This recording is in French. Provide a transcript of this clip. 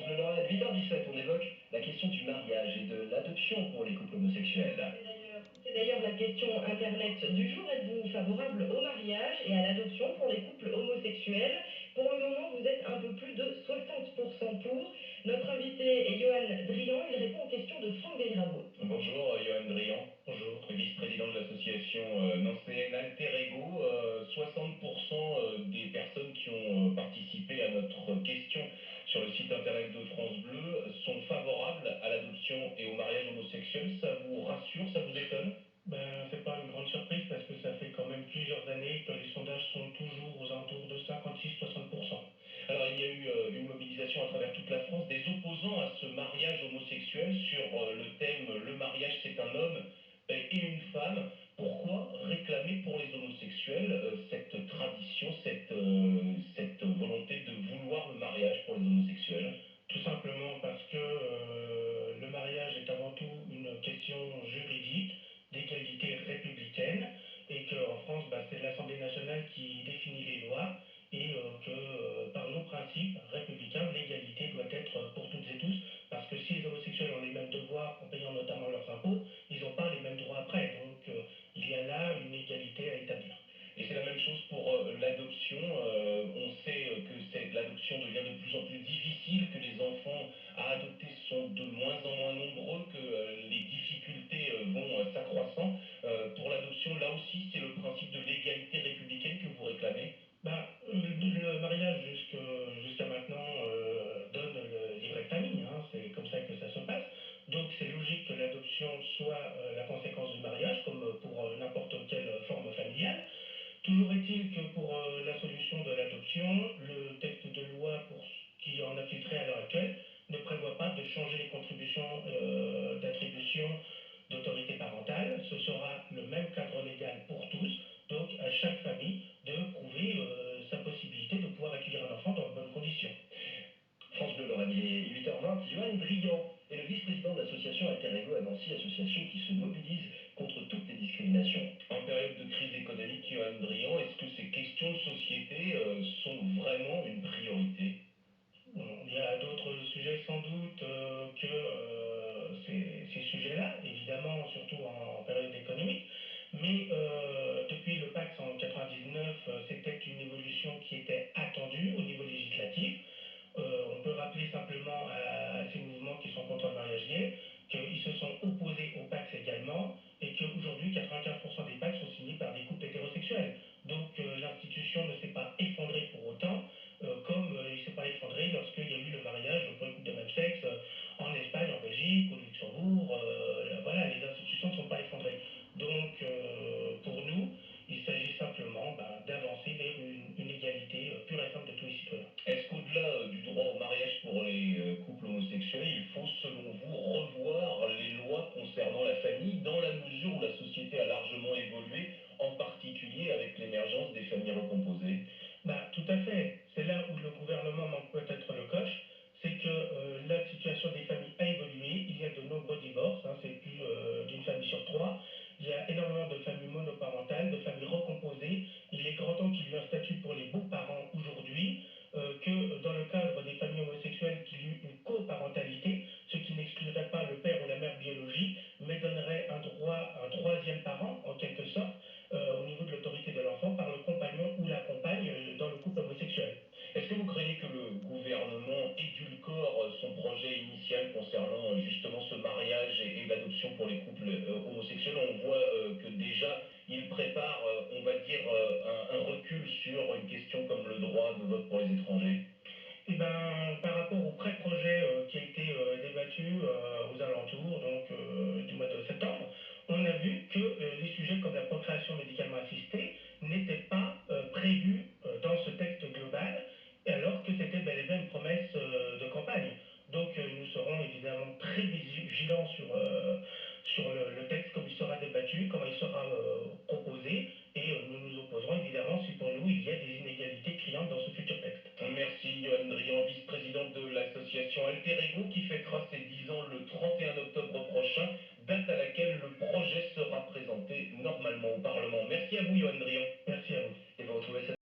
Bleu Lorraine, 8h17, on évoque la question du mariage et de l'adoption pour les couples homosexuels. C'est d'ailleurs la question Internet du jour. Êtes-vous favorable au mariage et à l'adoption pour les couples homosexuels? Pour le moment, vous êtes un peu plus de 60% pour. Notre invité est Johan Drian. Il répond aux questions de Franck Veirabeau. Bonjour, Johan Drian. Bonjour. Vice-président de l'association nancéenne Alter Ego. 60% des personnes qui ont participé à notre question sur le site internet de France Bleu sont favorables à l'adoption et au mariage homosexuel. Ça vous rassure, ça vous étonne? C'est pas une grande surprise parce que ça fait quand même plusieurs années que les sondages sont toujours aux alentours de 56-60%. Alors il y a eu une mobilisation à travers toute la France des opposants à ce mariage homosexuel sur le thème « Le mariage c'est un homme et une femme ». Pourquoi réclamer pour les homosexuels cette tradition, cette volonté de vouloir le mariage pour les homosexuels? Tout simplement parce que le mariage est avant tout une question juridique, d'égalité républicaine, et qu'en France, c'est l'Assemblée nationale qui définit les lois, et que par nos principes républicains, l'égalité doit être pour toutes et tous, parce que si les homosexuels ont les mêmes devoirs en payant notamment leurs impôts, ils n'ont pas les mêmes droits après. Donc il y a là une égalité à établir. Et c'est la même chose pour l'adoption. On sait que l'adoption devient de plus en plus difficile, que les enfants à adopter sont de moins en moins nombreux, que les difficultés vont s'accroissant. Pour l'adoption, là aussi, c'est le principe de l'égalité républicaine que vous réclamez? Le mariage jusqu'à maintenant donne le livret de famille, hein, c'est comme ça que ça se passe. Donc c'est logique que l'adoption soit la conséquence du mariage, comme pour n'importe quelle forme familiale. Toujours est-il que pour la solution de l'adoption, le texte de loi qui en a filtré à l'heure actuelle ne prévoit pas de changer les contributions d'attribution d'autorité parentale. Ce sera le même cadre légal pour tous, donc à chaque famille de prouver sa possibilité de pouvoir accueillir un enfant dans de bonnes conditions. France Bleu Lorraine, il est 8h20. Johan Drian est le vice-président de l'association Alter Ego à Nancy, association qui se mobilise contre toutes les discriminations. En période de crise économique, Johan Drian, est-ce que ces questions de société sont vraiment une priorité? Il y a d'autres sujets sans doute que ces sujets-là, évidemment, surtout en période économique. Mais depuis le Pacs en 99, c'était une évolution qui était attendue au niveau législatif. On peut rappeler simplement à ces mouvements qui sont contre le mariage gay qu'ils se sont opposés au Pacs également et qu'aujourd'hui 95% des Pacs sont signés par des couples hétérosexuels. Donc l'institution ne s'est pas effondrée pour autant, comme il ne s'est pas effondré lorsqu'il y a eu le mariage pour les couples de même sexe en Espagne, en Belgique, au Luxembourg. Voilà, les institutions ne sont pas effondrées. Donc pour nous, il s'agit simplement d'avancer vers une égalité pure et simple de tous les citoyens. Est-ce qu'au-delà du droit au mariage pour les couples homosexuels, il faut selon vous revoir les lois concernant la famille dans la mesure où la société a largement évolué, en particulier avec l'émergence des familles recomposées? Tout à fait. C'est là où le gouvernement manque peut-être le coche. C'est que la situation des familles a évolué. Il y a de nombreux divorces, hein, c'est plus d'une famille sur trois. Il y a énormément de familles monoparentales, de familles recomposées. Il est grand temps qu'il y ait un statut pour les beaux-parents aujourd'hui, que dans le cadre des familles homosexuelles, qu'il y ait une coparentalité, ce qui n'exclurait pas le père ou la mère biologique, mais donnerait un droit à un troisième parent, en quelque sorte, au niveau de l'autorité de l'enfant, par le compagnon ou la compagne dans le couple homosexuel. Est-ce que vous craignez que le gouvernement édulcore son projet initial concernant justement ce mariage et l'adoption pour les couples homosexuels? On voit que déjà il prépare, on va dire, un recul sur une question comme le droit de vote pour les étrangers. Par rapport au pré-projet qui a été débattu aux alentours du mois de septembre, on a vu que les sujets comme la procréation médicalement assistée n'étaient pas prévus dans ce texte global, alors que c'était bel et bien une promesse de campagne. Donc nous serons évidemment très vigilants sur le texte, comme il sera débattu, comment il sera proposé, et nous nous opposerons évidemment si pour nous il y a des inégalités criantes dans ce futur texte. Merci Johan Drian, vice-président de l'association Alter Ego qui fêtera ses 10 ans le 31 octobre prochain.